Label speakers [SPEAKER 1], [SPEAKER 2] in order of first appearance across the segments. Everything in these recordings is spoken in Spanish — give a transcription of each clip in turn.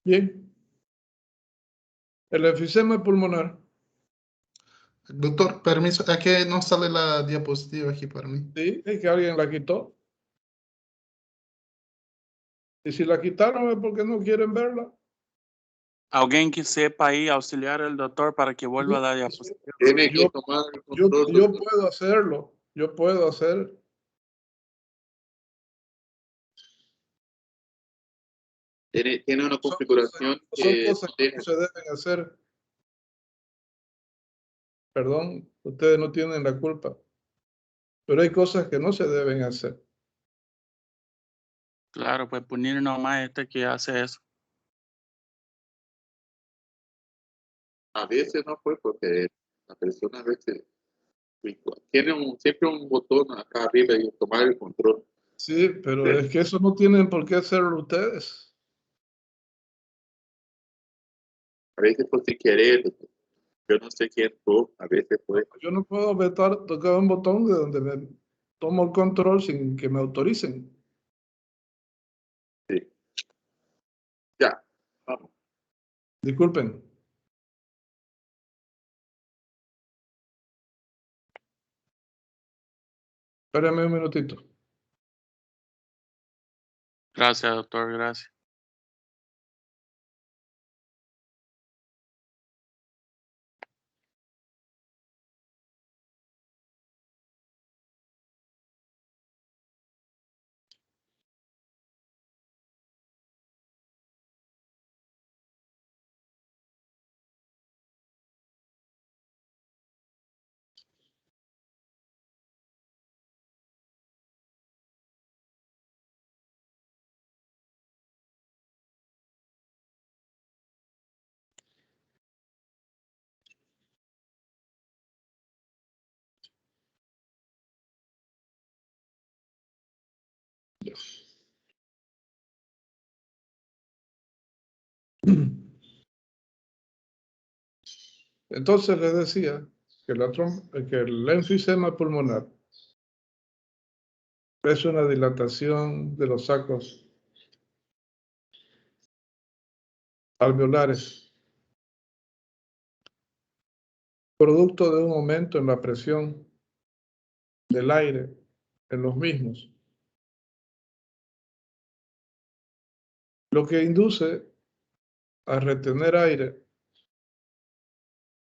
[SPEAKER 1] Bien. El enfisema pulmonar.
[SPEAKER 2] Doctor, permiso, es que no sale la diapositiva aquí para mí.
[SPEAKER 1] Sí, es que alguien la quitó. Y si la quitaron es porque no quieren verla.
[SPEAKER 3] Alguien que sepa ahí auxiliar al doctor para que vuelva a la diapositiva.
[SPEAKER 2] Tiene que
[SPEAKER 1] Yo,
[SPEAKER 2] tomar el
[SPEAKER 1] yo,
[SPEAKER 2] control.
[SPEAKER 1] yo puedo hacerlo. Yo puedo hacer.
[SPEAKER 2] Tiene una
[SPEAKER 1] Son
[SPEAKER 2] configuración
[SPEAKER 1] cosas que no se deben hacer. Perdón, ustedes no tienen la culpa. Pero hay cosas que no se deben hacer.
[SPEAKER 3] Claro, pues poner nomás que hace eso.
[SPEAKER 2] A veces no fue porque la persona a veces tiene siempre un botón acá arriba y tomar el control.
[SPEAKER 1] Sí, pero es que eso no tienen por qué hacerlo ustedes.
[SPEAKER 2] A veces por si querer, yo no sé quién fue, a veces fue.
[SPEAKER 1] Yo no puedo tocar un botón de donde me tomo el control sin que me autoricen.
[SPEAKER 2] Sí. Ya, vamos.
[SPEAKER 1] Disculpen. Espérenme un minutito.
[SPEAKER 3] Gracias, doctor, gracias.
[SPEAKER 1] Entonces les decía que, que el enfisema pulmonar es una dilatación de los sacos alveolares, producto de un aumento en la presión del aire en los mismos, lo que induce a retener aire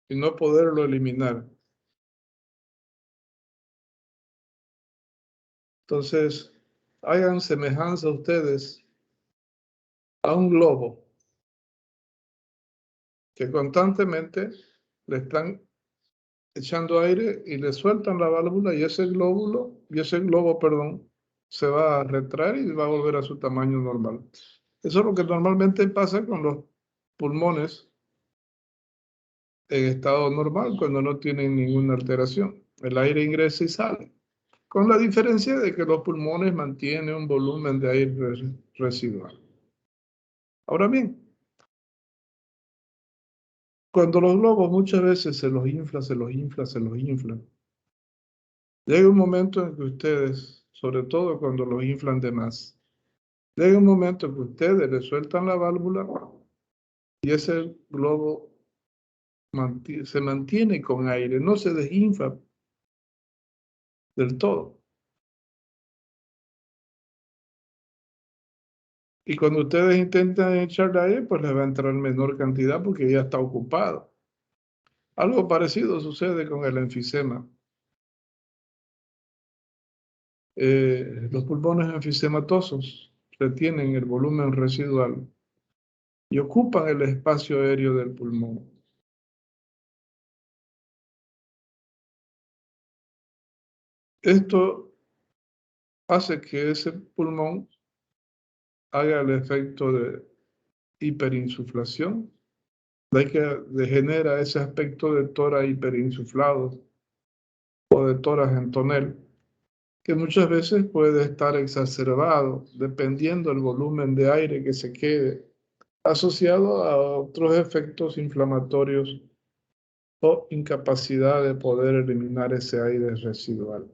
[SPEAKER 1] y no poderlo eliminar. Entonces, hagan semejanza ustedes a un globo que constantemente le están echando aire y le sueltan la válvula y ese globo, perdón, se va a retraer y va a volver a su tamaño normal. Eso es lo que normalmente pasa con los pulmones en estado normal, cuando no tienen ninguna alteración. El aire ingresa y sale, con la diferencia de que los pulmones mantienen un volumen de aire residual. Ahora bien, cuando los globos muchas veces se los infla, llega un momento en que ustedes, sobre todo cuando los inflan de más, llega un momento en que ustedes le sueltan la válvula y ese globo se mantiene con aire, no se desinfla del todo. Y cuando ustedes intentan echarle aire, pues les va a entrar menor cantidad porque ya está ocupado. Algo parecido sucede con el enfisema. Los pulmones enfisematosos retienen el volumen residual y ocupan el espacio aéreo del pulmón. Esto hace que ese pulmón haga el efecto de hiperinsuflación, de que genera ese aspecto de tórax hiperinsuflado o de tórax en tonel, que muchas veces puede estar exacerbado dependiendo del volumen de aire que se quede, asociado a otros efectos inflamatorios o incapacidad de poder eliminar ese aire residual.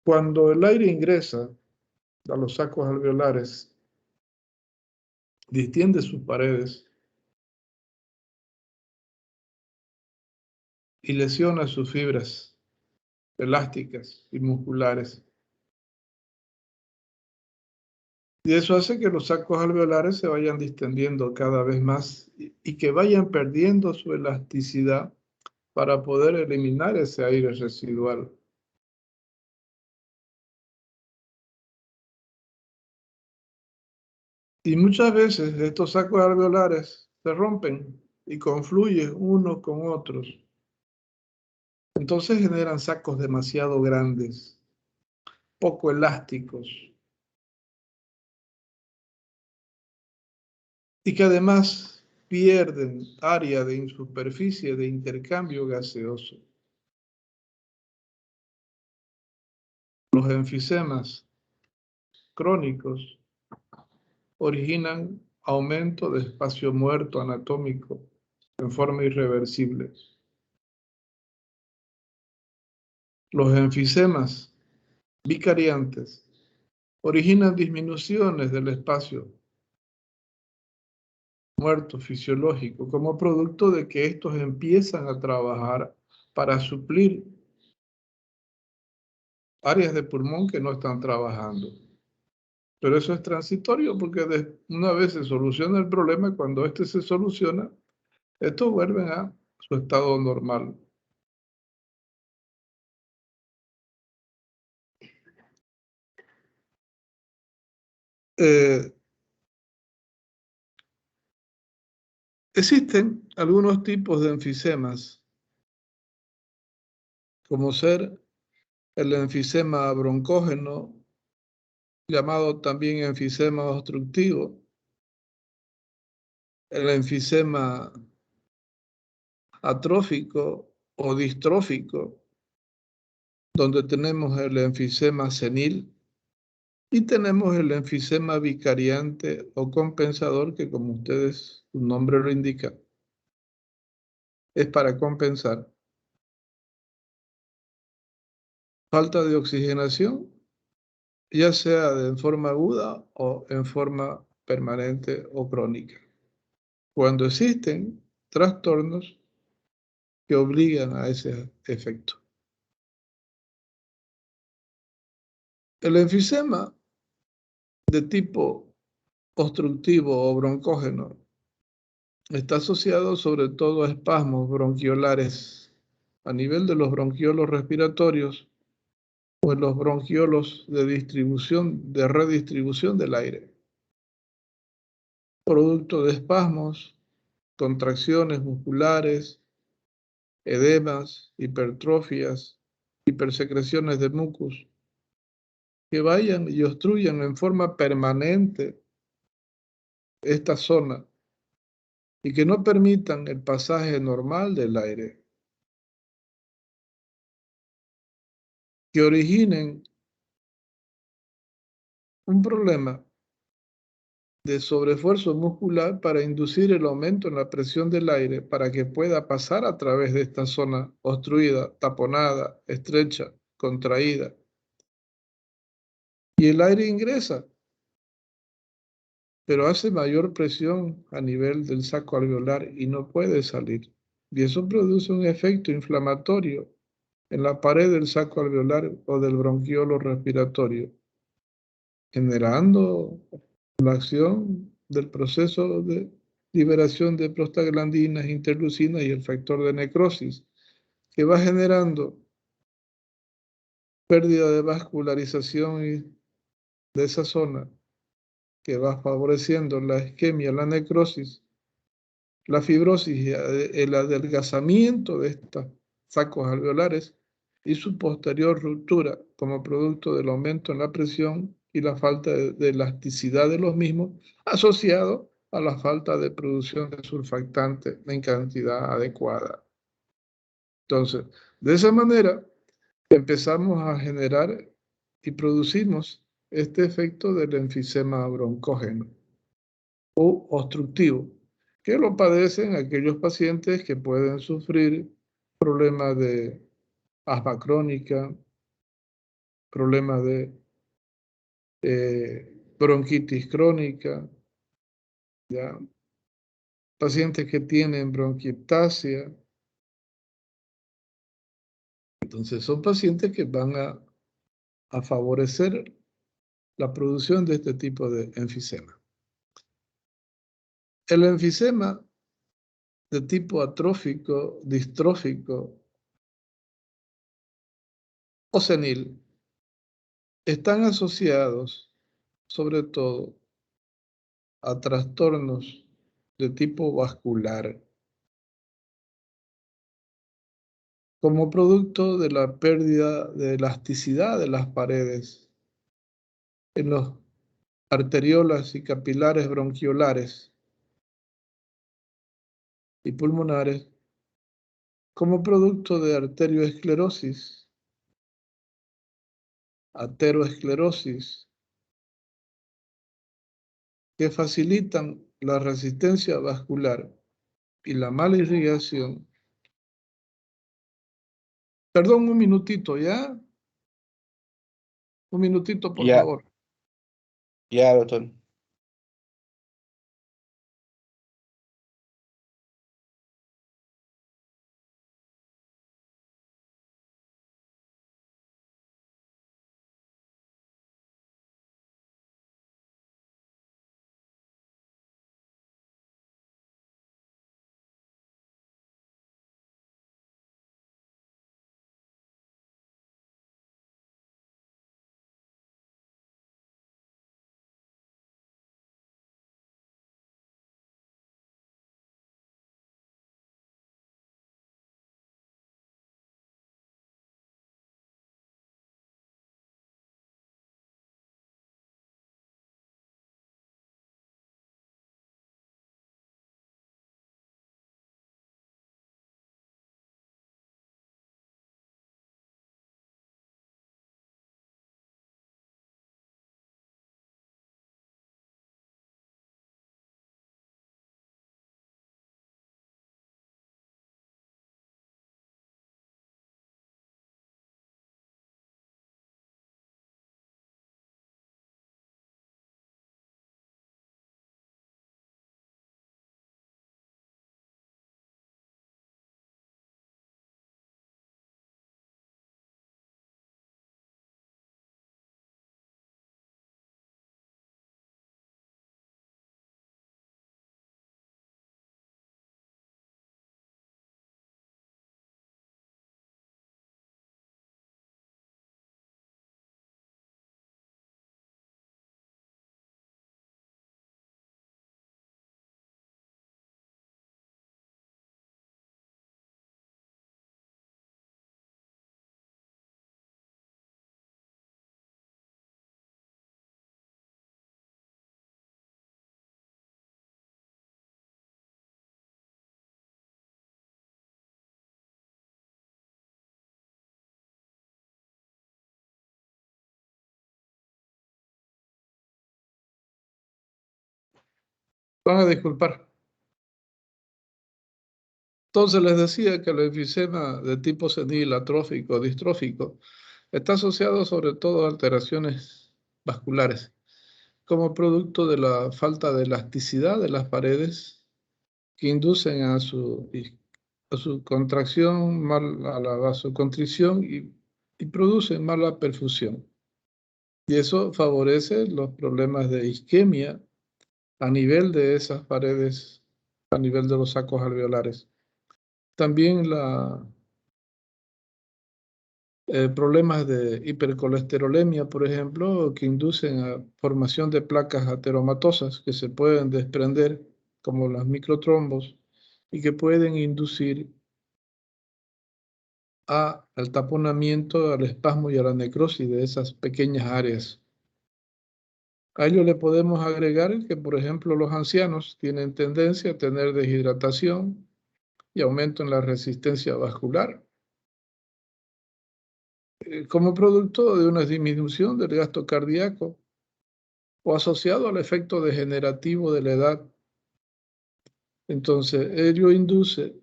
[SPEAKER 1] Cuando el aire ingresa a los sacos alveolares, distiende sus paredes y lesiona sus fibras elásticas y musculares. Y eso hace que los sacos alveolares se vayan distendiendo cada vez más y que vayan perdiendo su elasticidad para poder eliminar ese aire residual. Y muchas veces estos sacos alveolares se rompen y confluyen unos con otros. Entonces generan sacos demasiado grandes, poco elásticos, y que además pierden área de superficie de intercambio gaseoso. Los enfisemas crónicos originan aumento de espacio muerto anatómico en forma irreversible. Los enfisemas vicariantes originan disminuciones del espacio muerto fisiológico como producto de que estos empiezan a trabajar para suplir áreas de pulmón que no están trabajando. Pero eso es transitorio porque una vez se soluciona el problema, cuando este se soluciona, estos vuelven a su estado normal. Existen algunos tipos de enfisemas, como ser el enfisema broncógeno, llamado también enfisema obstructivo, el enfisema atrófico o distrófico, donde tenemos el enfisema senil, y tenemos el enfisema vicariante o compensador, que como ustedes, su nombre lo indica, es para compensar falta de oxigenación, ya sea en forma aguda o en forma permanente o crónica. Cuando existen trastornos que obligan a ese efecto. El enfisema de tipo obstructivo o broncógeno está asociado sobre todo a espasmos bronquiolares a nivel de los bronquiolos respiratorios o en los bronquiolos de redistribución del aire, producto de espasmos, contracciones musculares, edemas, hipertrofias, hipersecreciones de mucus, que vayan y obstruyan en forma permanente esta zona y que no permitan el pasaje normal del aire, que originen un problema de sobreesfuerzo muscular para inducir el aumento en la presión del aire para que pueda pasar a través de esta zona obstruida, taponada, estrecha, contraída. Y el aire ingresa, pero hace mayor presión a nivel del saco alveolar y no puede salir. Y eso produce un efecto inflamatorio en la pared del saco alveolar o del bronquiolo respiratorio, generando la acción del proceso de liberación de prostaglandinas, interleucinas y el factor de necrosis, que va generando pérdida de vascularización de esa zona, que va favoreciendo la isquemia, la necrosis, la fibrosis y el adelgazamiento de estos sacos alveolares y su posterior ruptura como producto del aumento en la presión y la falta de elasticidad de los mismos, asociado a la falta de producción de surfactante en cantidad adecuada. Entonces, de esa manera, empezamos a generar y producimos este efecto del enfisema broncógeno o obstructivo, que lo padecen aquellos pacientes que pueden sufrir problemas de asma crónica, problemas de bronquitis crónica, ¿ya? Pacientes que tienen bronquiectasia. Entonces son pacientes que van a favorecer la producción de este tipo de enfisema. El enfisema de tipo atrófico, distrófico o senil están asociados sobre todo a trastornos de tipo vascular como producto de la pérdida de elasticidad de las paredes en los arteriolas y capilares bronquiolares y pulmonares, como producto de arterioesclerosis, ateroesclerosis, que facilitan la resistencia vascular y la mala irrigación. Perdón, un minutito, ¿ya? Un minutito, por
[SPEAKER 4] Ya,
[SPEAKER 1] favor.
[SPEAKER 4] ya, doctor.
[SPEAKER 1] Van a disculpar. Entonces les decía que el enfisema de tipo senil, atrófico, distrófico, está asociado sobre todo a alteraciones vasculares, como producto de la falta de elasticidad de las paredes que inducen a su contracción, a la vasoconstricción y producen mala perfusión. Y eso favorece los problemas de isquemia a nivel de esas paredes, a nivel de los sacos alveolares. También problemas de hipercolesterolemia, por ejemplo, que inducen a formación de placas ateromatosas que se pueden desprender, como las microtrombos, y que pueden inducir al taponamiento, al espasmo y a la necrosis de esas pequeñas áreas. A ello le podemos agregar que, por ejemplo, los ancianos tienen tendencia a tener deshidratación y aumento en la resistencia vascular, como producto de una disminución del gasto cardíaco o asociado al efecto degenerativo de la edad. Entonces, ello induce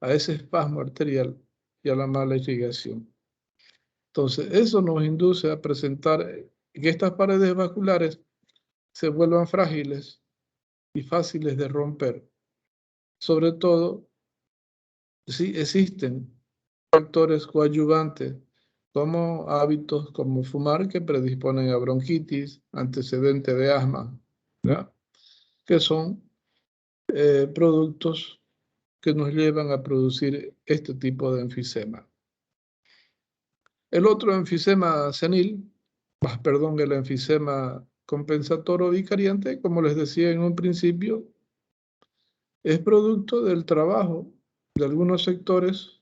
[SPEAKER 1] a ese espasmo arterial y a la mala irrigación. Entonces, eso nos induce a presentar que estas paredes vasculares se vuelvan frágiles y fáciles de romper. Sobre todo, si existen factores coadyuvantes como hábitos como fumar que predisponen a bronquitis, antecedente de asma, ¿ya? Que son productos que nos llevan a producir este tipo de enfisema. El otro enfisema senil, el enfisema compensatorio vicariante, como les decía en un principio, es producto del trabajo de algunos sectores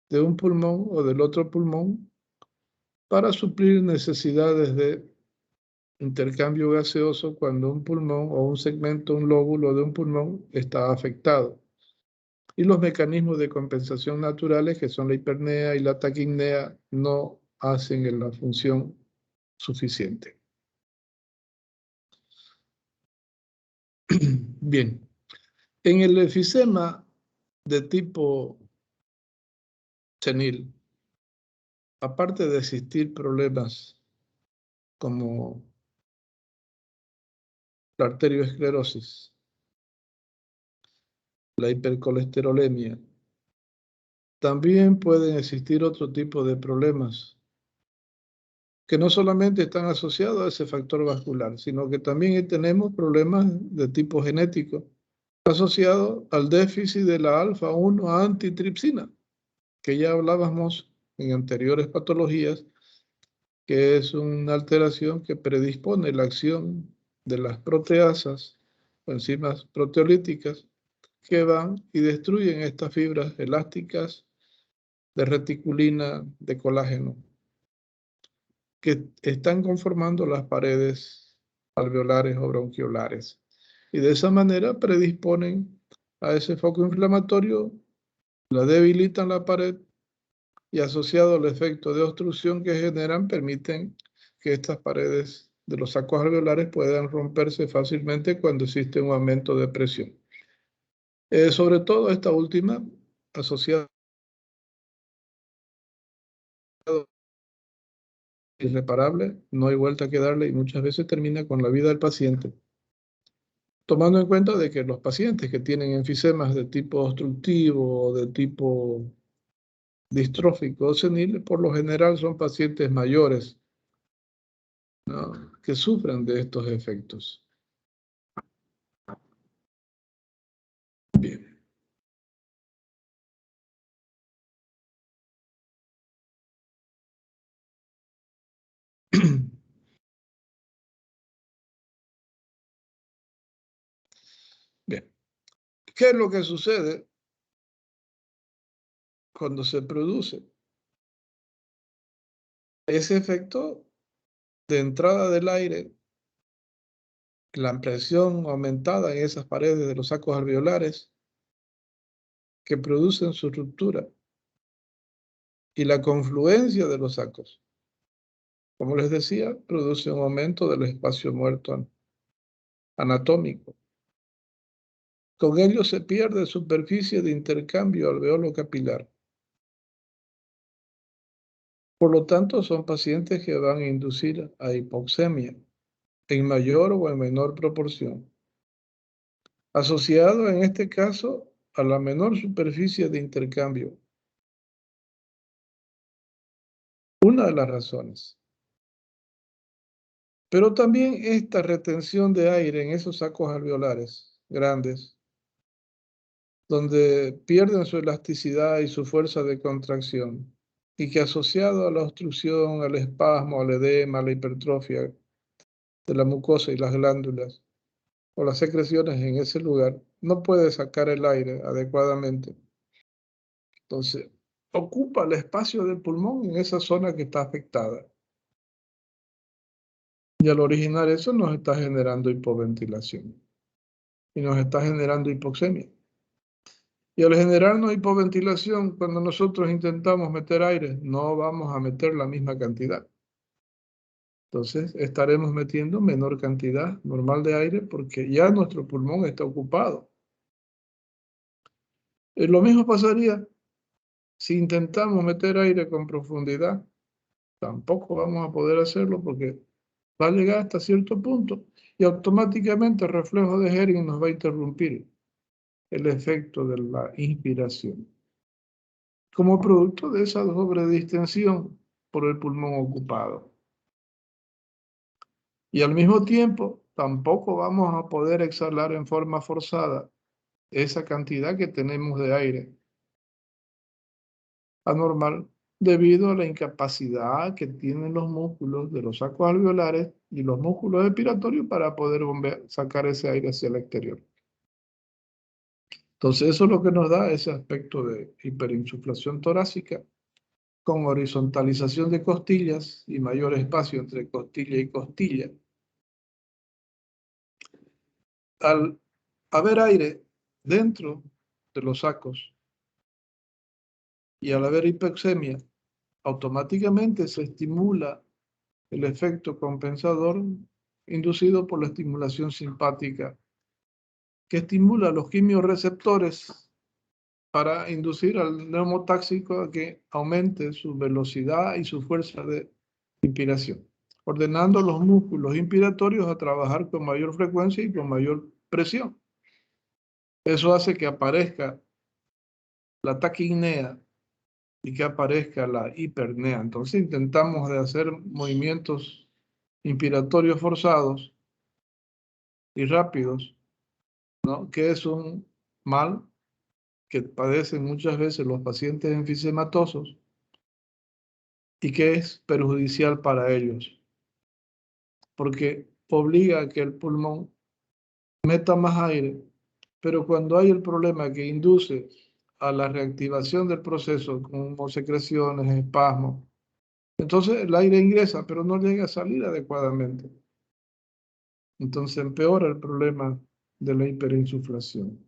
[SPEAKER 1] de un pulmón o del otro pulmón para suplir necesidades de intercambio gaseoso cuando un pulmón o un segmento, un lóbulo de un pulmón está afectado. Y los mecanismos de compensación naturales, que son la hipernea y la taquipnea, no hacen la función suficiente. Bien, en el enfisema de tipo senil, aparte de existir problemas como la arteriosclerosis, la hipercolesterolemia, también pueden existir otro tipo de problemas que no solamente están asociados a ese factor vascular, sino que también tenemos problemas de tipo genético asociados al déficit de la alfa-1 antitripsina, que ya hablábamos en anteriores patologías, que es una alteración que predispone la acción de las proteasas o enzimas proteolíticas que van y destruyen estas fibras elásticas de reticulina, de colágeno, que están conformando las paredes alveolares o bronquiolares. Y de esa manera predisponen a ese foco inflamatorio, la debilitan la pared y asociado al efecto de obstrucción que generan, permiten que estas paredes de los sacos alveolares puedan romperse fácilmente cuando existe un aumento de presión. Sobre todo esta última, asociada irreparable, no hay vuelta que darle y muchas veces termina con la vida del paciente. Tomando en cuenta de que los pacientes que tienen enfisemas de tipo obstructivo o de tipo distrófico o senil, por lo general son pacientes mayores, ¿no?, que sufren de estos efectos. Bien. Bien. ¿Qué es lo que sucede cuando se produce ese efecto de entrada del aire, la presión aumentada en esas paredes de los sacos alveolares que producen su ruptura y la confluencia de los sacos? Como les decía, produce un aumento del espacio muerto anatómico. Con ello se pierde superficie de intercambio alveolo capilar. Por lo tanto, son pacientes que van a inducir a hipoxemia en mayor o en menor proporción, asociado en este caso a la menor superficie de intercambio. Una de las razones. Pero también esta retención de aire en esos sacos alveolares grandes, donde pierden su elasticidad y su fuerza de contracción, y que asociado a la obstrucción, al espasmo, al edema, a la hipertrofia de la mucosa y las glándulas, o las secreciones en ese lugar, no puede sacar el aire adecuadamente. Entonces, ocupa el espacio del pulmón en esa zona que está afectada. Y al originar eso nos está generando hipoventilación. Y nos está generando hipoxemia. Y al generarnos hipoventilación, cuando nosotros intentamos meter aire, no vamos a meter la misma cantidad. Entonces, estaremos metiendo menor cantidad normal de aire porque ya nuestro pulmón está ocupado. Lo mismo pasaría si intentamos meter aire con profundidad. Tampoco vamos a poder hacerlo porque va a llegar hasta cierto punto y automáticamente el reflejo de Hering nos va a interrumpir el efecto de la inspiración, como producto de esa sobredistensión por el pulmón ocupado. Y al mismo tiempo, tampoco vamos a poder exhalar en forma forzada esa cantidad que tenemos de aire anormal debido a la incapacidad que tienen los músculos de los sacos alveolares y los músculos expiratorios para poder sacar ese aire hacia el exterior. Entonces eso es lo que nos da ese aspecto de hiperinsuflación torácica con horizontalización de costillas y mayor espacio entre costilla y costilla. Al haber aire dentro de los sacos y al haber hipoxemia, automáticamente se estimula el efecto compensador inducido por la estimulación simpática, que estimula los quimiorreceptores para inducir al neumotáxico a que aumente su velocidad y su fuerza de inspiración, ordenando los músculos inspiratorios a trabajar con mayor frecuencia y con mayor presión. Eso hace que aparezca la taquipnea y que aparezca la hipernea. Entonces intentamos de hacer movimientos inspiratorios forzados y rápidos, ¿no? Que es un mal que padecen muchas veces los pacientes enfisematosos y que es perjudicial para ellos, porque obliga a que el pulmón meta más aire, pero cuando hay el problema que induce a la reactivación del proceso, como secreciones, espasmos, entonces el aire ingresa, pero no llega a salir adecuadamente. Entonces empeora el problema de la hiperinsuflación.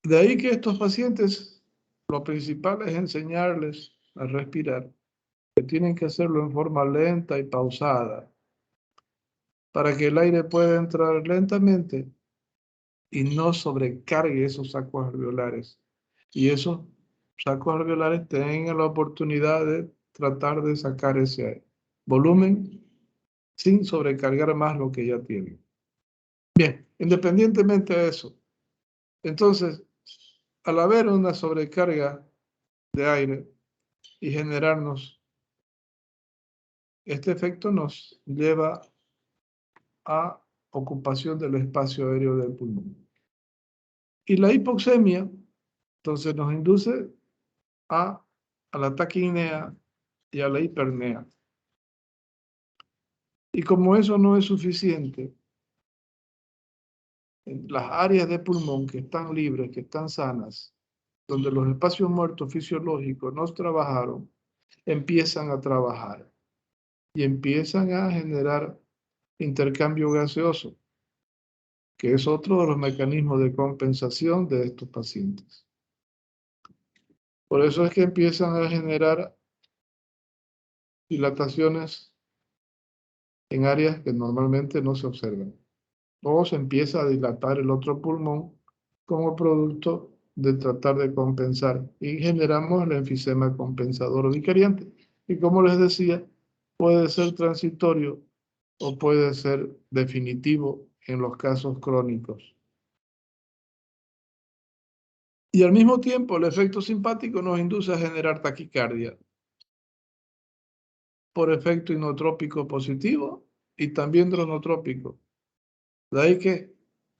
[SPEAKER 1] De ahí que estos pacientes, lo principal es enseñarles a respirar, que tienen que hacerlo en forma lenta y pausada, para que el aire pueda entrar lentamente y no sobrecargue esos sacos alveolares. Y esos sacos alveolares tengan la oportunidad de tratar de sacar ese volumen sin sobrecargar más lo que ya tienen. Bien, independientemente de eso, entonces, al haber una sobrecarga de aire y generarnos, este efecto nos lleva a ocupación del espacio aéreo del pulmón. Y la hipoxemia, entonces, nos induce a la taquipnea y a la hipernea. Y como eso no es suficiente, en las áreas de pulmón que están libres, que están sanas, donde los espacios muertos fisiológicos no trabajaron, empiezan a trabajar y empiezan a generar intercambio gaseoso, que es otro de los mecanismos de compensación de estos pacientes. Por eso es que empiezan a generar dilataciones en áreas que normalmente no se observan. O se empieza a dilatar el otro pulmón como producto de tratar de compensar y generamos el enfisema compensador vicariante. Y como les decía, puede ser transitorio o puede ser definitivo en los casos crónicos. Y al mismo tiempo, el efecto simpático nos induce a generar taquicardia por efecto inotrópico positivo y también dronotrópico. De ahí que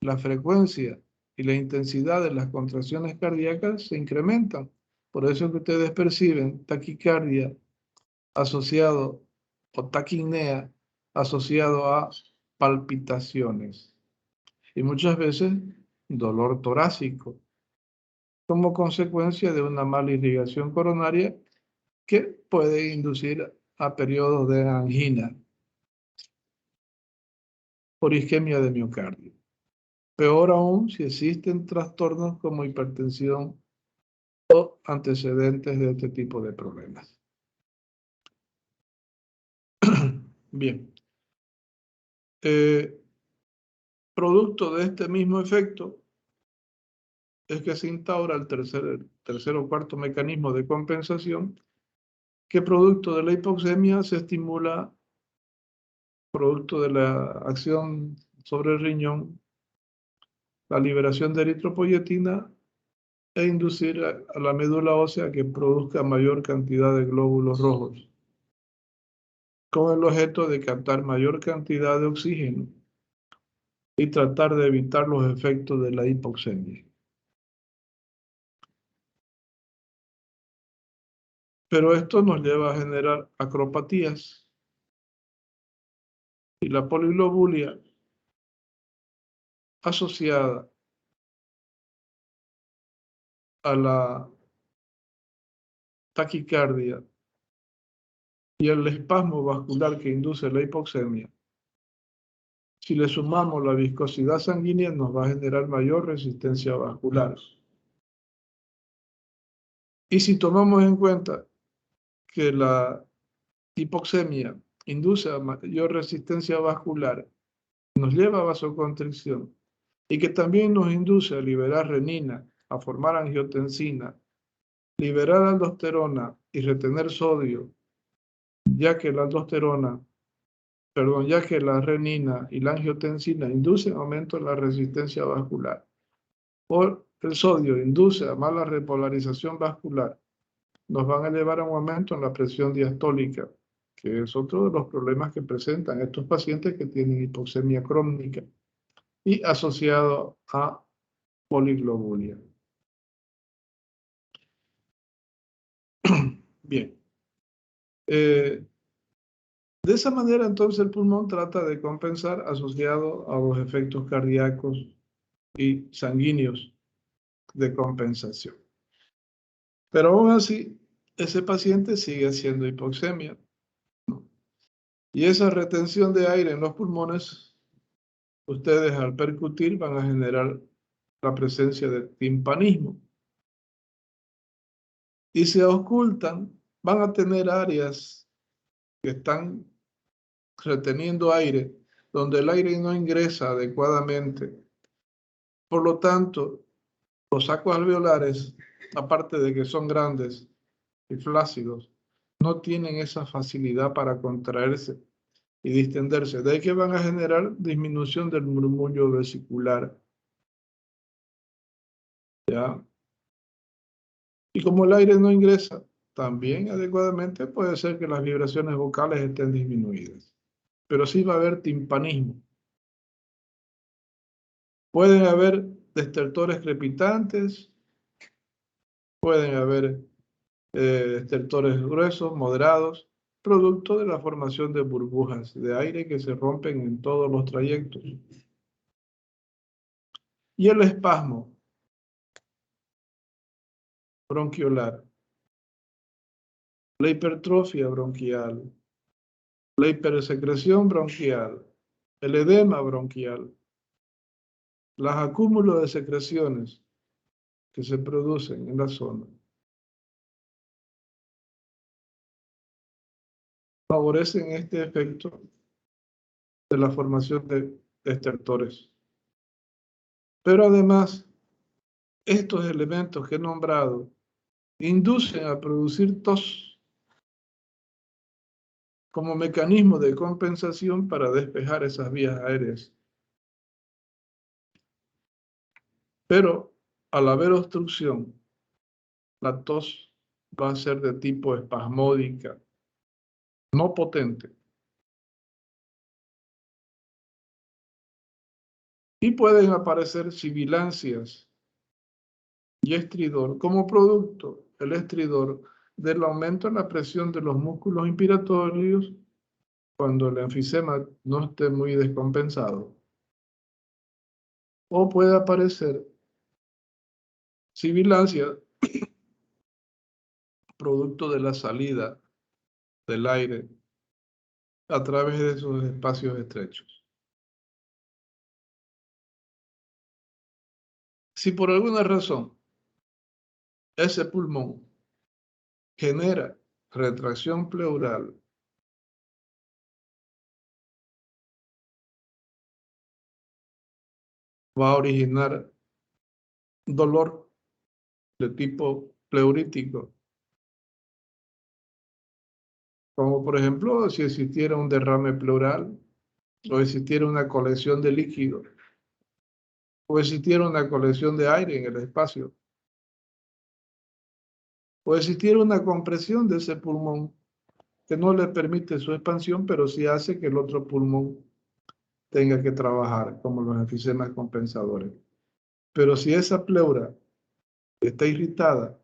[SPEAKER 1] la frecuencia y la intensidad de las contracciones cardíacas se incrementan. Por eso que ustedes perciben taquicardia asociado o taquipnea asociado a palpitaciones y muchas veces dolor torácico como consecuencia de una mala irrigación coronaria que puede inducir a periodos de angina por isquemia de miocardio. Peor aún si existen trastornos como hipertensión o antecedentes de este tipo de problemas. Bien. Producto de este mismo efecto es que se instaura el tercer o cuarto mecanismo de compensación, que producto de la hipoxemia se estimula producto de la acción sobre el riñón, la liberación de eritropoyetina e inducir a la médula ósea que produzca mayor cantidad de glóbulos rojos, con el objeto de captar mayor cantidad de oxígeno y tratar de evitar los efectos de la hipoxemia. Pero esto nos lleva a generar acropatías y la poliglobulia asociada a la taquicardia y el espasmo vascular que induce la hipoxemia. Si le sumamos la viscosidad sanguínea, nos va a generar mayor resistencia vascular. Y si tomamos en cuenta que la hipoxemia induce a mayor resistencia vascular, nos lleva a vasoconstricción y que también nos induce a liberar renina, a formar angiotensina, liberar aldosterona y retener sodio, ya que la renina y la angiotensina inducen aumento en la resistencia vascular. O el sodio induce a mala repolarización vascular, nos van a llevar a un aumento en la presión diastólica, que es otro de los problemas que presentan estos pacientes que tienen hipoxemia crónica y asociado a poliglobulia. Bien. De esa manera, entonces, el pulmón trata de compensar asociado a los efectos cardíacos y sanguíneos de compensación. Pero aún así, ese paciente sigue haciendo hipoxemia. Y esa retención de aire en los pulmones, ustedes al percutir van a generar la presencia de timpanismo. Y se ocultan, van a tener áreas que están reteniendo aire, donde el aire no ingresa adecuadamente. Por lo tanto, los sacos alveolares, aparte de que son grandes y flácidos, no tienen esa facilidad para contraerse y distenderse. De ahí que van a generar disminución del murmullo vesicular. ¿Ya? Y como el aire no ingresa también adecuadamente, puede ser que las vibraciones vocales estén disminuidas. Pero sí va a haber timpanismo. Pueden haber destertores crepitantes, pueden haber destertores gruesos, moderados, producto de la formación de burbujas de aire que se rompen en todos los trayectos. Y el espasmo bronquiolar, la hipertrofia bronquial, la hipersecreción bronquial, el edema bronquial, los acúmulos de secreciones que se producen en la zona, favorecen este efecto de la formación de estertores. Pero además, estos elementos que he nombrado inducen a producir tos como mecanismo de compensación para despejar esas vías aéreas. Pero al haber obstrucción, la tos va a ser de tipo espasmódica, no potente. Y pueden aparecer sibilancias y estridor como producto, el estridor, del aumento en la presión de los músculos inspiratorios cuando el enfisema no esté muy descompensado. O puede aparecer sibilancia producto de la salida del aire a través de esos espacios estrechos. Si por alguna razón ese pulmón genera retracción pleural, va a originar dolor de tipo pleurítico, como por ejemplo si existiera un derrame pleural o existiera una colección de líquido, o existiera una colección de aire en el espacio, o existiera una compresión de ese pulmón que no le permite su expansión, pero sí hace que el otro pulmón tenga que trabajar, como los enfisemas compensadores. Pero si esa pleura está irritada,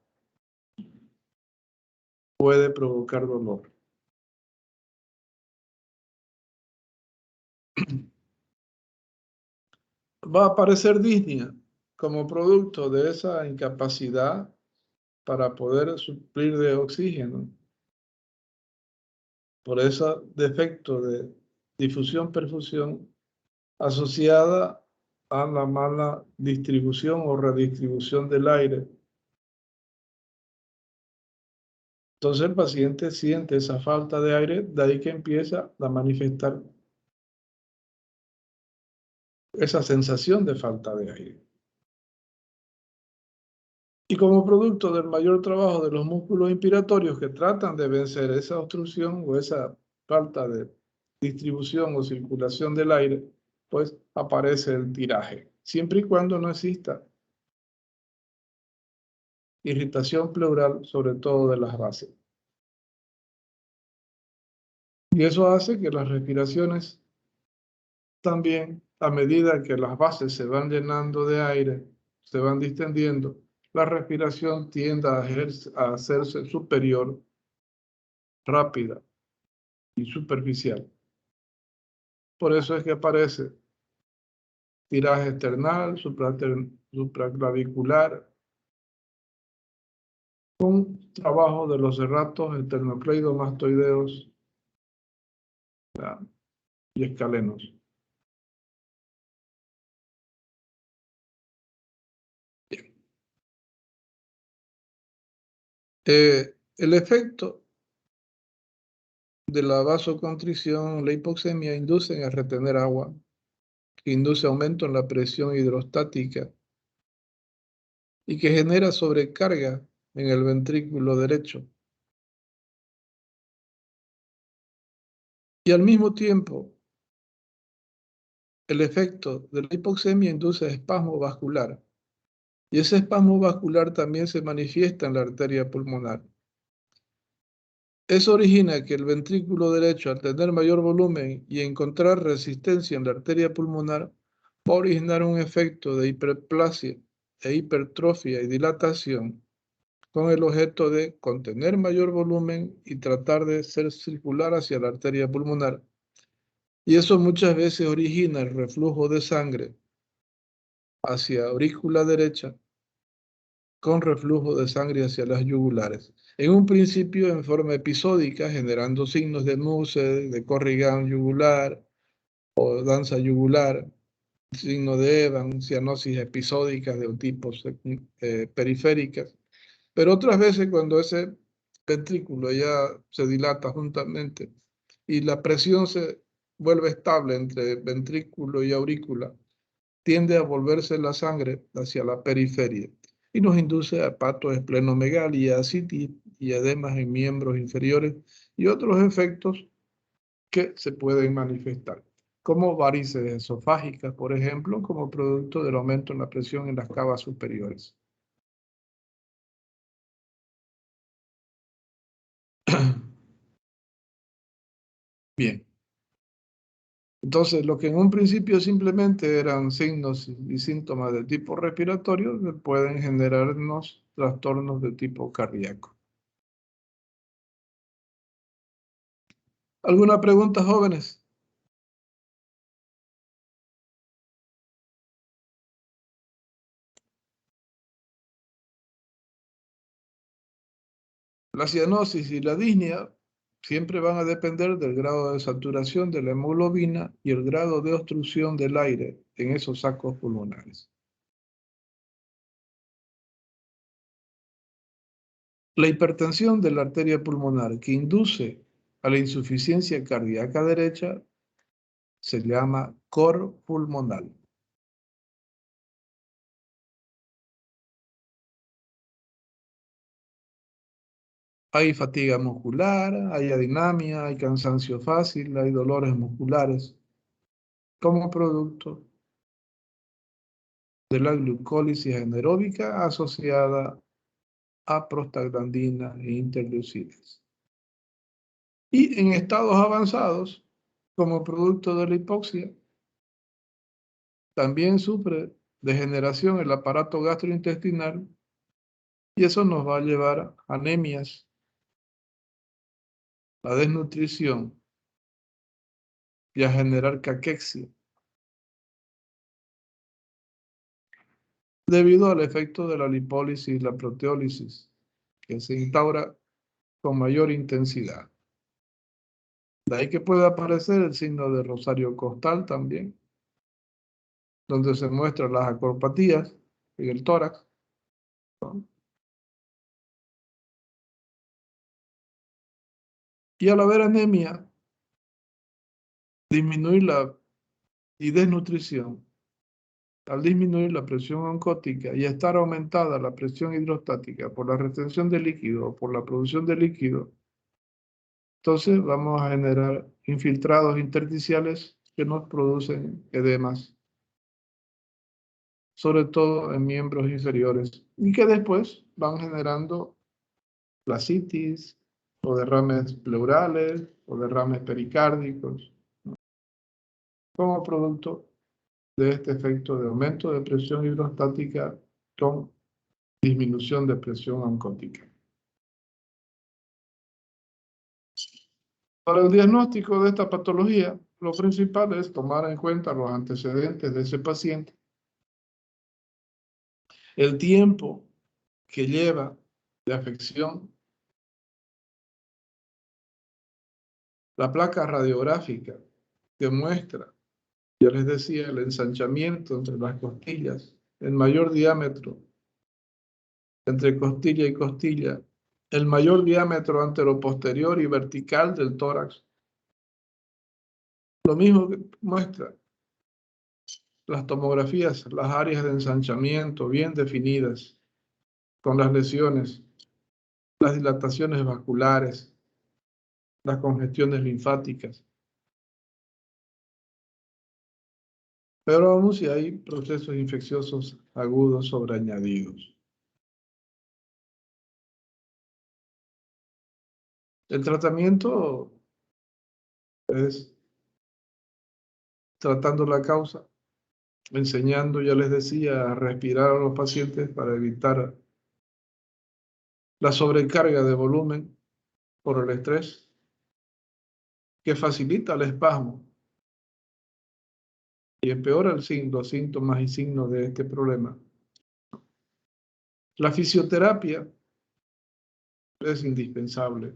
[SPEAKER 1] puede provocar dolor. Va a aparecer disnea como producto de esa incapacidad para poder suplir de oxígeno, por ese defecto de difusión-perfusión asociada a la mala distribución o redistribución del aire. Entonces el paciente siente esa falta de aire, de ahí que empieza a manifestar esa sensación de falta de aire. Y como producto del mayor trabajo de los músculos inspiratorios que tratan de vencer esa obstrucción o esa falta de distribución o circulación del aire, pues aparece el tiraje, siempre y cuando no exista irritación pleural, sobre todo de las bases. Y eso hace que las respiraciones también, a medida que las bases se van llenando de aire, se van distendiendo, la respiración tiende a hacerse superior, rápida y superficial. Por eso es que aparece tiraje external, supraclavicular, con trabajo de los serratos esternocleidomastoideos y escalenos. Bien. El efecto de la vasoconstricción, la hipoxemia, inducen a retener agua, que induce aumento en la presión hidrostática y que genera sobrecarga en el ventrículo derecho. Y al mismo tiempo, el efecto de la hipoxemia induce espasmo vascular. Y ese espasmo vascular también se manifiesta en la arteria pulmonar. Eso origina que el ventrículo derecho, al tener mayor volumen y encontrar resistencia en la arteria pulmonar, va a originar un efecto de hiperplasia e hipertrofia y dilatación con el objeto de contener mayor volumen y tratar de ser circular hacia la arteria pulmonar. Y eso muchas veces origina el reflujo de sangre hacia aurícula derecha con reflujo de sangre hacia las yugulares. En un principio en forma episódica, generando signos de Musse, de Corrigan yugular o danza yugular, signo de Evans, cianosis episódicas de tipos periféricas. Pero otras veces cuando ese ventrículo ya se dilata juntamente y la presión se vuelve estable entre ventrículo y aurícula, tiende a volverse la sangre hacia la periferia y nos induce a hepatoesplenomegalia, ascitis y edemas en miembros inferiores y otros efectos que se pueden manifestar, como varices esofágicas, por ejemplo, como producto del aumento en la presión en las cavas superiores. Bien. Entonces, lo que en un principio simplemente eran signos y síntomas de tipo respiratorio, pueden generarnos trastornos de tipo cardíaco. ¿Alguna pregunta, jóvenes? La cianosis y la disnea siempre van a depender del grado de saturación de la hemoglobina y el grado de obstrucción del aire en esos sacos pulmonares. La hipertensión de la arteria pulmonar que induce a la insuficiencia cardíaca derecha se llama cor pulmonal. Hay fatiga muscular, hay adinamia, hay cansancio fácil, hay dolores musculares. como producto de la glucólisis anaeróbica asociada a prostaglandina e interleucinas. Y en estados avanzados, como producto de la hipoxia, también sufre degeneración el aparato gastrointestinal y eso nos va a llevar a anemias, a desnutrición y a generar caquexia, debido al efecto de la lipólisis y la proteólisis, que se instaura con mayor intensidad. De ahí que puede aparecer el signo de rosario costal también, donde se muestran las acropatías en el tórax, ¿no? Y al haber anemia, disminuir y desnutrición, al disminuir la presión oncótica y estar aumentada la presión hidrostática por la retención de líquido o por la producción de líquido, entonces vamos a generar infiltrados intersticiales que nos producen edemas, sobre todo en miembros inferiores, y que después van generando fascitis o derrames pleurales o derrames pericárdicos, ¿no? Como producto de este efecto de aumento de presión hidrostática con disminución de presión oncótica. Para el diagnóstico de esta patología, lo principal es tomar en cuenta los antecedentes de ese paciente, el tiempo que lleva de afección, la placa radiográfica que muestra, ya les decía, el ensanchamiento entre las costillas, el mayor diámetro entre costilla y costilla, el mayor diámetro anteroposterior y vertical del tórax. Lo mismo que muestra las tomografías, las áreas de ensanchamiento bien definidas, con las lesiones, las dilataciones vasculares, las congestiones linfáticas. Pero aún si hay procesos infecciosos agudos sobreañadidos. El tratamiento es tratando la causa, enseñando, ya les decía, a respirar a los pacientes para evitar la sobrecarga de volumen por el estrés, que facilita el espasmo y empeora los síntomas y signos de este problema. La fisioterapia es indispensable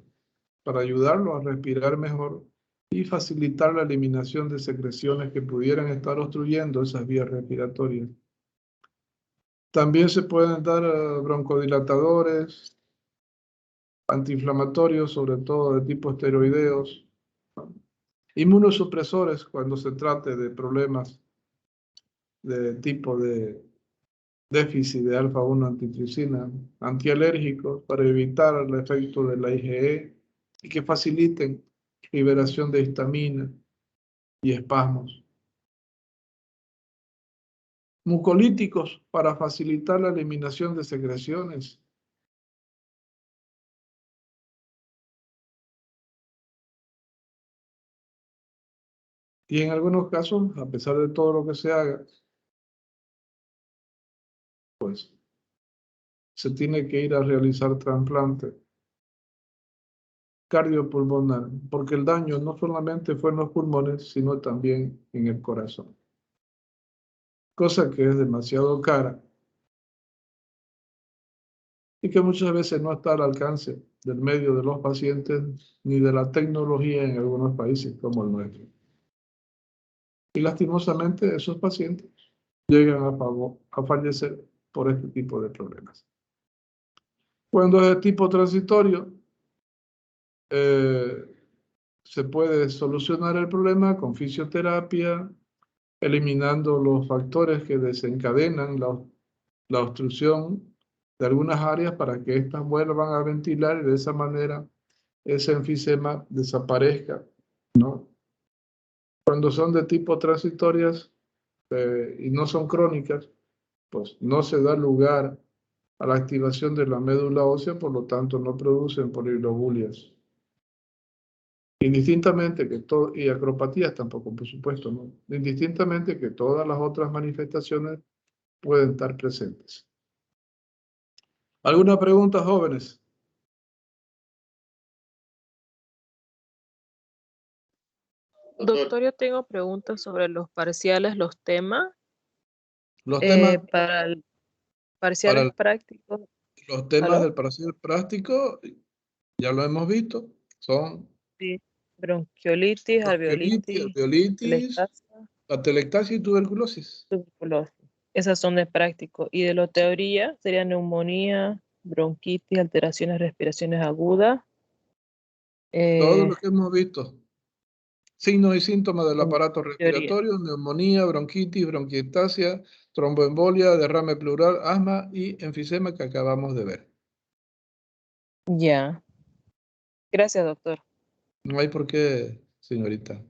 [SPEAKER 1] para ayudarlo a respirar mejor y facilitar la eliminación de secreciones que pudieran estar obstruyendo esas vías respiratorias. También se pueden dar broncodilatadores, antiinflamatorios, sobre todo de tipo esteroideos, ¿no? Inmunosupresores cuando se trate de problemas de tipo de déficit de alfa-1 antitricina, antialérgicos para evitar el efecto de la IgE y que faciliten liberación de histamina y espasmos. Mucolíticos para facilitar la eliminación de secreciones. Y en algunos casos, a pesar de todo lo que se haga, pues se tiene que ir a realizar trasplante cardiopulmonar, porque el daño no solamente fue en los pulmones, sino también en el corazón. Cosa que es demasiado cara y que muchas veces no está al alcance del medio de los pacientes ni de la tecnología en algunos países como el nuestro. Y lastimosamente esos pacientes llegan a fallecer por este tipo de problemas. Cuando es de tipo transitorio, se puede solucionar el problema con fisioterapia, eliminando los factores que desencadenan la obstrucción de algunas áreas para que éstas vuelvan a ventilar y de esa manera ese enfisema desaparezca, ¿no? Cuando son de tipo transitorias y no son crónicas, pues no se da lugar a la activación de la médula ósea, por lo tanto no producen poliglobulias. Indistintamente que todo, y acropatías tampoco, por supuesto, ¿no? Indistintamente que todas las otras manifestaciones pueden estar presentes. ¿Alguna pregunta, jóvenes?
[SPEAKER 5] Doctor, yo tengo preguntas sobre los parciales, los temas,
[SPEAKER 1] Los temas,
[SPEAKER 5] para el
[SPEAKER 1] para
[SPEAKER 5] parciales prácticos.
[SPEAKER 1] los temas
[SPEAKER 5] ¿Aló?
[SPEAKER 1] del parcial práctico, ya lo hemos visto, son
[SPEAKER 5] Sí. Bronquiolitis,
[SPEAKER 1] bronquiolitis,
[SPEAKER 5] alveolitis,
[SPEAKER 1] alveolitis,
[SPEAKER 5] atelectasia,
[SPEAKER 1] atelectasia y tuberculosis.
[SPEAKER 5] tuberculosis. Esas son de práctico. Y de la teoría sería neumonía, bronquitis, alteraciones, respiraciones agudas.
[SPEAKER 1] Todo lo que hemos visto. Signos y síntomas del
[SPEAKER 5] En
[SPEAKER 1] aparato
[SPEAKER 5] teoría.
[SPEAKER 1] respiratorio, neumonía, bronquitis, bronquiectasia, tromboembolia, derrame pleural, asma y enfisema que acabamos de ver.
[SPEAKER 5] Ya. Gracias, doctor.
[SPEAKER 1] No hay por qué, señorita.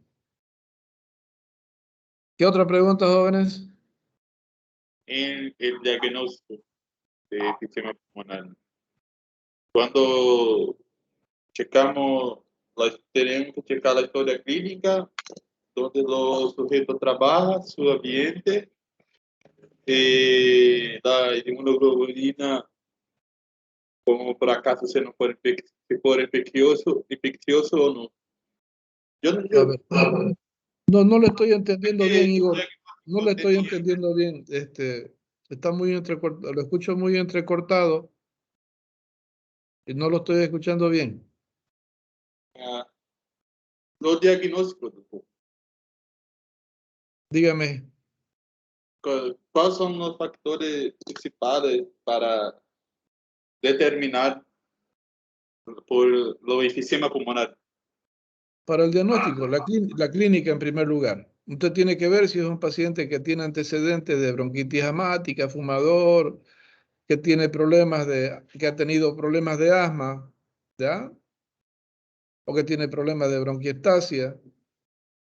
[SPEAKER 1] ¿Qué otra pregunta, jóvenes?
[SPEAKER 2] En el diagnóstico de sistema pulmonar. Cuando checamos, tenemos que checar la historia clínica, donde los sujetos trabajan, su ambiente, la inmunoglobulina, como por acaso se no fuera infeccioso o no.
[SPEAKER 1] A ver, no le estoy entendiendo bien, Igor. No le estoy
[SPEAKER 2] tenía,
[SPEAKER 1] entendiendo bien. Está muy entrecortado, lo escucho muy entrecortado y no lo estoy escuchando bien.
[SPEAKER 2] los diagnósticos, doctor.
[SPEAKER 1] Dígame.
[SPEAKER 2] ¿Cuáles son los factores principales para determinar por lo enfisema pulmonar?
[SPEAKER 1] Para el diagnóstico, la clínica en primer lugar. Usted tiene que ver si es un paciente que tiene antecedentes de bronquitis asmática, fumador, que tiene que ha tenido problemas de asma, ¿ya? O que tiene problemas de bronquiectasia.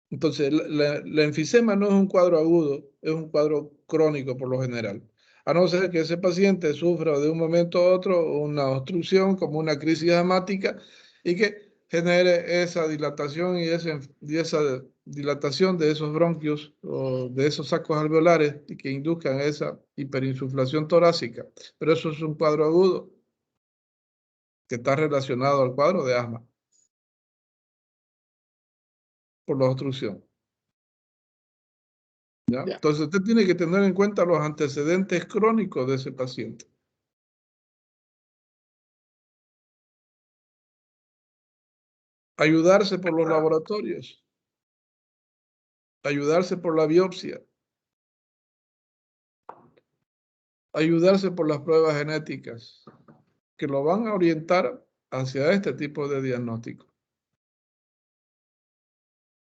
[SPEAKER 1] Entonces, la enfisema no es un cuadro agudo, es un cuadro crónico por lo general. A no ser que ese paciente sufra de un momento a otro una obstrucción como una crisis asmática y que genere esa dilatación y esa dilatación de esos bronquios o de esos sacos alveolares y que induzcan esa hiperinsuflación torácica. Pero eso es un cuadro agudo que está relacionado al cuadro de asma por la obstrucción. ¿Ya?
[SPEAKER 2] Ya.
[SPEAKER 1] Entonces usted tiene que tener en cuenta los antecedentes crónicos de ese paciente. Ayudarse por los laboratorios. Ayudarse por la biopsia. Ayudarse por las pruebas genéticas que lo van a orientar hacia este tipo de diagnóstico.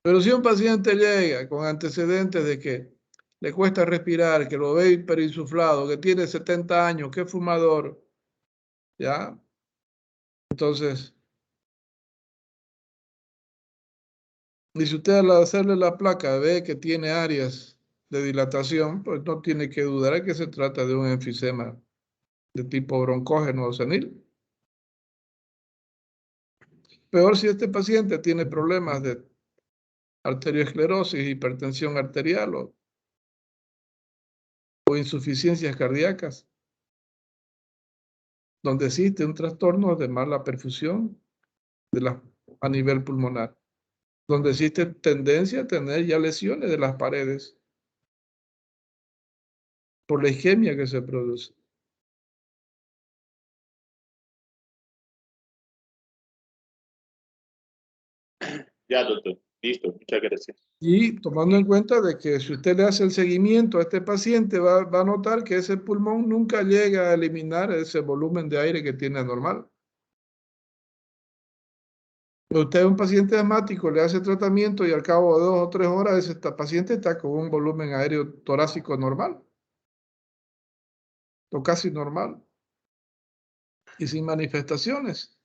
[SPEAKER 1] Pero si un paciente llega con antecedentes de que le cuesta respirar, que lo ve hiperinsuflado, que tiene 70 años, que es fumador, ¿ya? Entonces, y si usted al hacerle la placa ve que tiene áreas de dilatación, pues no tiene que dudar que se trata de un enfisema de tipo broncógeno o senil. Peor si este paciente tiene problemas de arteriosclerosis, hipertensión arterial o insuficiencias cardíacas, donde existe un trastorno de mala perfusión a nivel pulmonar, donde existe tendencia a tener ya lesiones de las paredes por la isquemia que se produce.
[SPEAKER 2] Ya, doctor. Listo, muchas gracias.
[SPEAKER 1] Y tomando en cuenta de que si usted le hace el seguimiento a este paciente, va a notar que ese pulmón nunca llega a eliminar ese volumen de aire que tiene anormal. Usted es un paciente asmático, le hace tratamiento y al cabo de 2 o 3 horas ese paciente está con un volumen aéreo torácico normal, o casi normal, y sin manifestaciones.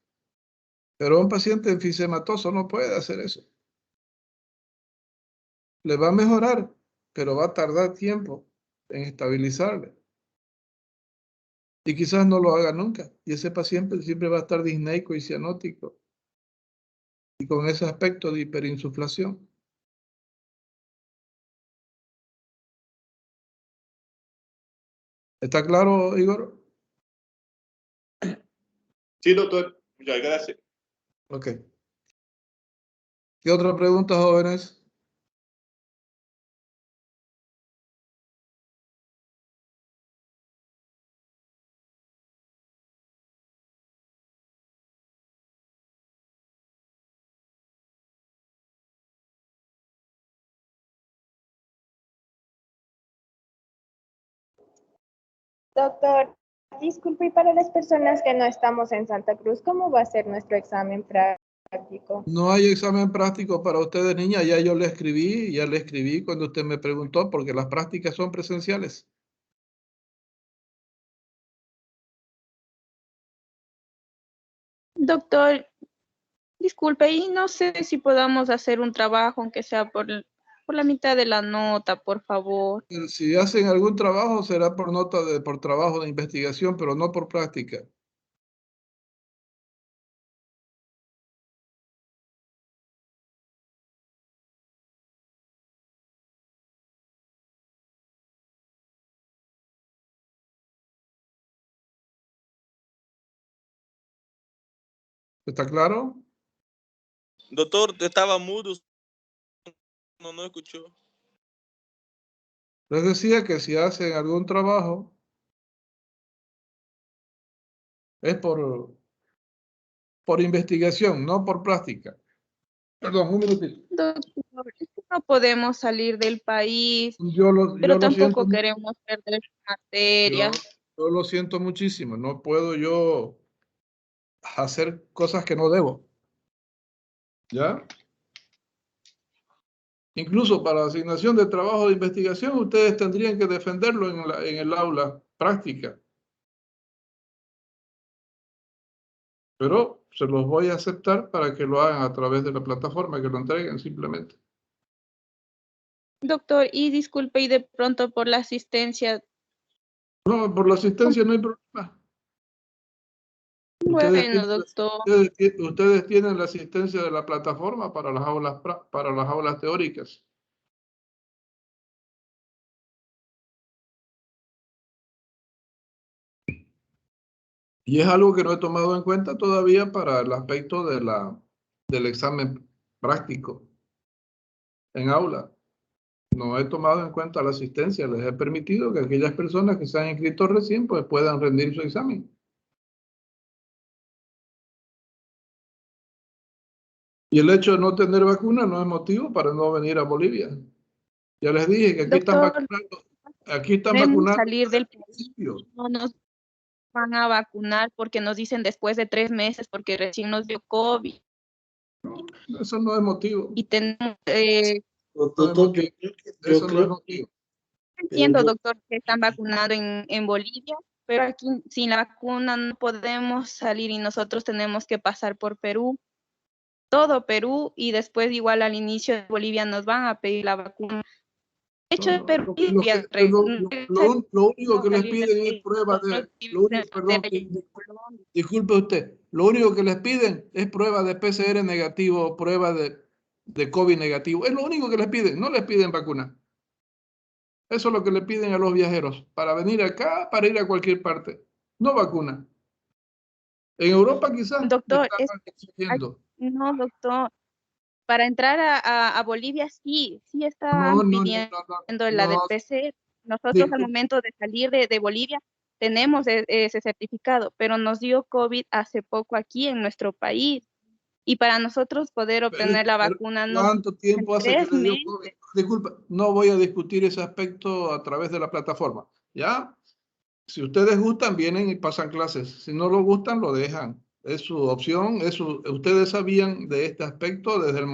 [SPEAKER 1] Pero un paciente enfisematoso no puede hacer eso. le va a mejorar, pero va a tardar tiempo en estabilizarle. Y quizás no lo haga nunca. Y ese paciente siempre va a estar disneico y cianótico. Y con ese aspecto de hiperinsuflación. ¿Está claro, Igor?
[SPEAKER 2] Sí, doctor. Muchas gracias.
[SPEAKER 1] Ok. ¿Qué otra pregunta, jóvenes?
[SPEAKER 6] Doctor, disculpe, y para las personas que no estamos en Santa Cruz, ¿cómo va a ser nuestro examen práctico?
[SPEAKER 1] No hay examen práctico para ustedes, niña. Ya le escribí cuando usted me preguntó, porque las prácticas son presenciales.
[SPEAKER 7] Doctor, disculpe, y no sé si podamos hacer un trabajo, aunque sea por la mitad de la nota, por favor.
[SPEAKER 1] Si hacen algún trabajo, será por por trabajo de investigación, pero no por práctica. ¿Está claro?
[SPEAKER 4] Doctor, estaba mudo. No escuchó.
[SPEAKER 1] Les decía que si hacen algún trabajo, es por investigación, no por práctica. Perdón, un minutito.
[SPEAKER 7] Doctor, es que no podemos salir del país,
[SPEAKER 1] Yo
[SPEAKER 7] pero
[SPEAKER 1] lo
[SPEAKER 7] tampoco
[SPEAKER 1] siento,
[SPEAKER 7] queremos perder materia.
[SPEAKER 1] yo lo siento muchísimo. No puedo yo hacer cosas que no debo. ¿Ya? Incluso para asignación de trabajo de investigación, ustedes tendrían que defenderlo en el aula práctica. Pero se los voy a aceptar para que lo hagan a través de la plataforma, que lo entreguen simplemente.
[SPEAKER 7] Doctor, y disculpe, y de pronto por la asistencia.
[SPEAKER 1] No, por la asistencia no hay problema.
[SPEAKER 7] Bueno, doctor.
[SPEAKER 1] Ustedes tienen la asistencia de la plataforma para las aulas teóricas. Y es algo que no he tomado en cuenta todavía para el aspecto del examen práctico en aula. No he tomado en cuenta la asistencia. Les he permitido que aquellas personas que se han inscrito recién pues puedan rendir su examen. Y el hecho de no tener vacuna no es motivo para no venir a Bolivia. Ya les dije que aquí están
[SPEAKER 7] Doctor,
[SPEAKER 1] vacunando. Aquí están
[SPEAKER 7] queremos
[SPEAKER 1] vacunando.
[SPEAKER 7] salir del país. No nos van a vacunar porque nos dicen después de 3 meses, porque recién nos dio COVID.
[SPEAKER 1] Eso no es motivo.
[SPEAKER 7] Y tenemos,
[SPEAKER 1] Doctor, eso no es motivo.
[SPEAKER 7] entiendo, doctor, que están vacunando en Bolivia, pero aquí sin la vacuna no podemos salir y nosotros tenemos que pasar por Perú, todo Perú, y después igual al inicio de Bolivia nos van a pedir la vacuna. De hecho,
[SPEAKER 1] No,
[SPEAKER 7] Perú
[SPEAKER 1] lo único que les piden es prueba de... disculpe usted. Lo único que les piden es prueba de PCR negativo, prueba de COVID negativo. Es lo único que les piden. No les piden vacuna. Eso es lo que le piden a los viajeros. Para venir acá, para ir a cualquier parte. No vacuna. En Europa quizás
[SPEAKER 7] Doctor,
[SPEAKER 1] están exigiendo.
[SPEAKER 7] no, doctor. Para entrar a Bolivia sí están pidiendo la del PCR. Nosotros al momento de salir de Bolivia tenemos ese certificado, pero nos dio COVID hace poco aquí en nuestro país. Y para nosotros poder obtener la vacuna no.
[SPEAKER 1] ¿Cuánto tiempo hace que le dio COVID? Disculpa, no voy a discutir ese aspecto a través de la plataforma. ¿Ya? Si ustedes gustan, vienen y pasan clases. Si no lo gustan, lo dejan. Es su opción. Ustedes sabían de este aspecto desde el momento